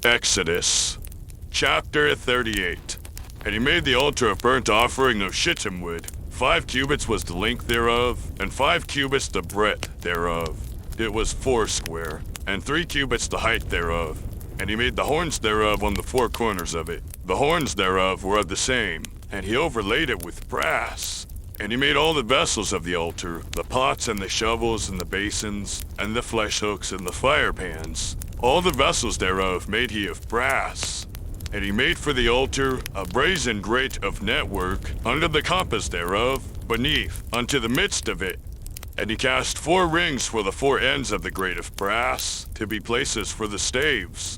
Exodus, chapter 38. And he made the altar of burnt offering of shittim wood. 5 cubits was the length thereof, and 5 cubits the breadth thereof. It was foursquare, and 3 cubits the height thereof. And he made the horns thereof on the 4 corners of it. The horns thereof were of the same, and he overlaid it with brass. And he made all the vessels of the altar, the pots and the shovels and the basons, and the fleshhooks and the firepans. All the vessels thereof made he of brass. And he made for the altar a brazen grate of network under the compass thereof, beneath, unto the midst of it. And he cast 4 rings for the 4 ends of the grate of brass, to be places for the staves.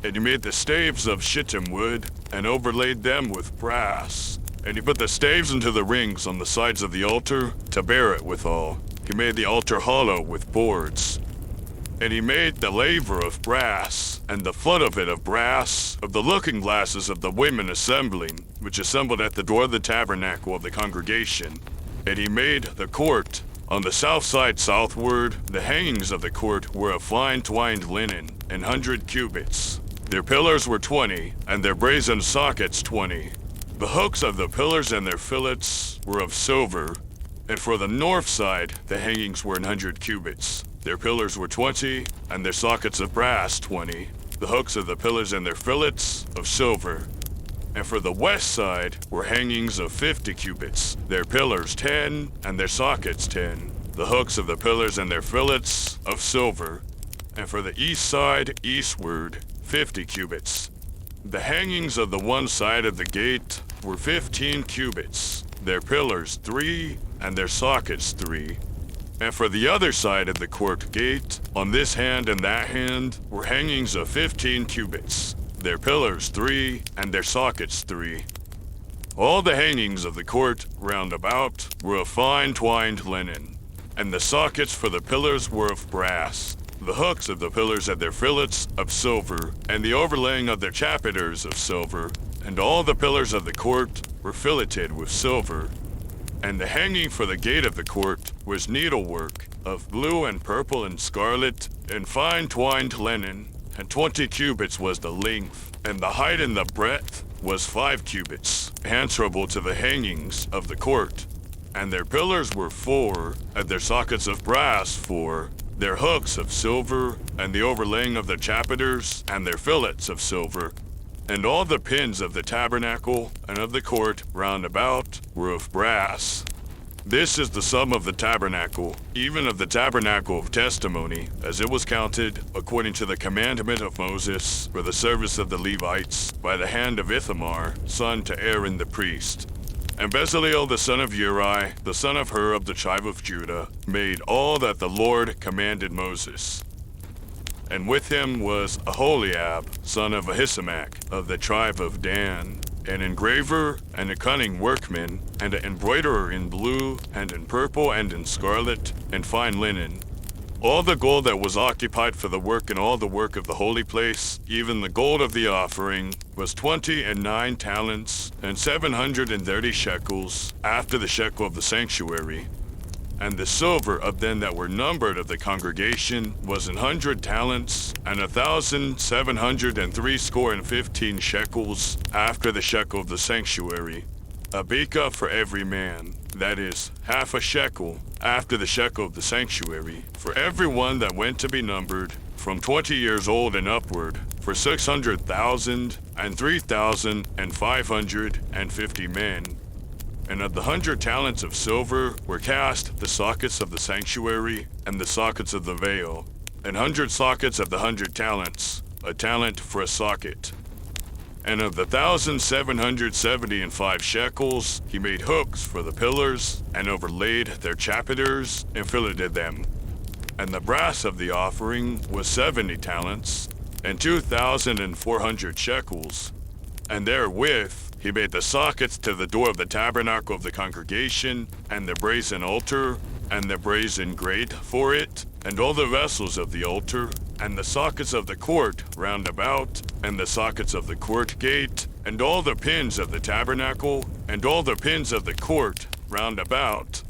And he made the staves of shittim wood, and overlaid them with brass. And he put the staves into the rings on the sides of the altar, to bear it withal. He made the altar hollow with boards. And he made the laver of brass, and the flood of it of brass, of the looking glasses of the women assembling, which assembled at the door of the tabernacle of the congregation. And he made the court. On the south side southward, the hangings of the court were of fine twined linen, 100 cubits. Their pillars were 20, and their brazen sockets 20. The hooks of the pillars and their fillets were of silver, and for the north side the hangings were 100 cubits. Their pillars were 20, and their sockets of brass 20. The hooks of the pillars and their fillets of silver. And for the west side were hangings of 50 cubits. Their pillars 10, and their sockets 10. The hooks of the pillars and their fillets of silver. And for the east side eastward 50 cubits. The hangings of the one side of the gate were 15 cubits. Their pillars 3, and their sockets 3. And for the other side of the court gate, on this hand and that hand, were hangings of 15 cubits. Their pillars 3, and their sockets 3. All the hangings of the court round about were of fine twined linen, and the sockets for the pillars were of brass. The hooks of the pillars and their fillets of silver, and the overlaying of their chapiters of silver, and all the pillars of the court were filleted with silver. And the hanging for the gate of the court was needlework, of blue and purple and scarlet, and fine twined linen, and 20 cubits was the length, and the height and the breadth was 5 cubits, answerable to the hangings of the court. And their pillars were 4, and their sockets of brass 4, their hooks of silver, and the overlaying of their chapiters, and their fillets of silver. And all the pins of the tabernacle and of the court round about were of brass. This is the sum of the tabernacle, even of the tabernacle of testimony, as it was counted, according to the commandment of Moses, for the service of the Levites, by the hand of Ithamar, son to Aaron the priest. And Bezaleel the son of Uri, the son of Hur of the tribe of Judah, made all that the Lord commanded Moses. And with him was Aholiab, son of Ahisamach, of the tribe of Dan, an engraver and a cunning workman, and an embroiderer in blue, and in purple, and in scarlet, and fine linen. All the gold that was occupied for the work and all the work of the holy place, even the gold of the offering, was 29 talents, and 730 shekels, after the shekel of the sanctuary. And the silver of them that were numbered of the congregation was 100 talents, and 1,715 shekels, after the shekel of the sanctuary. A beka for every man, that is, half a shekel, after the shekel of the sanctuary, for every one that went to be numbered, from 20 years old and upward, for 600,000 and 3,550 men. And of the 100 talents of silver were cast the sockets of the sanctuary and the sockets of the veil, and 100 sockets of the 100 talents, a talent for a socket. And of the 1,775 shekels, he made hooks for the pillars, and overlaid their chapiters, and filleted them. And the brass of the offering was 70 talents, and 2,400 shekels. And therewith he made the sockets to the door of the tabernacle of the congregation, and the brazen altar, and the brazen grate for it, and all the vessels of the altar, and the sockets of the court round about, and the sockets of the court gate, and all the pins of the tabernacle, and all the pins of the court round about,